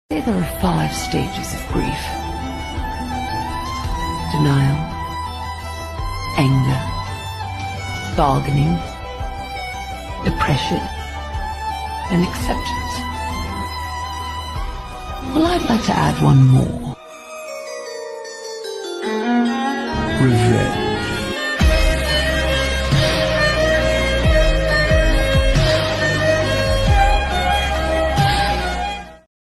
Say there are 5 stages of grief: denial, anger, bargaining, depression, and acceptance. Well, I'd like to add one more: revenge.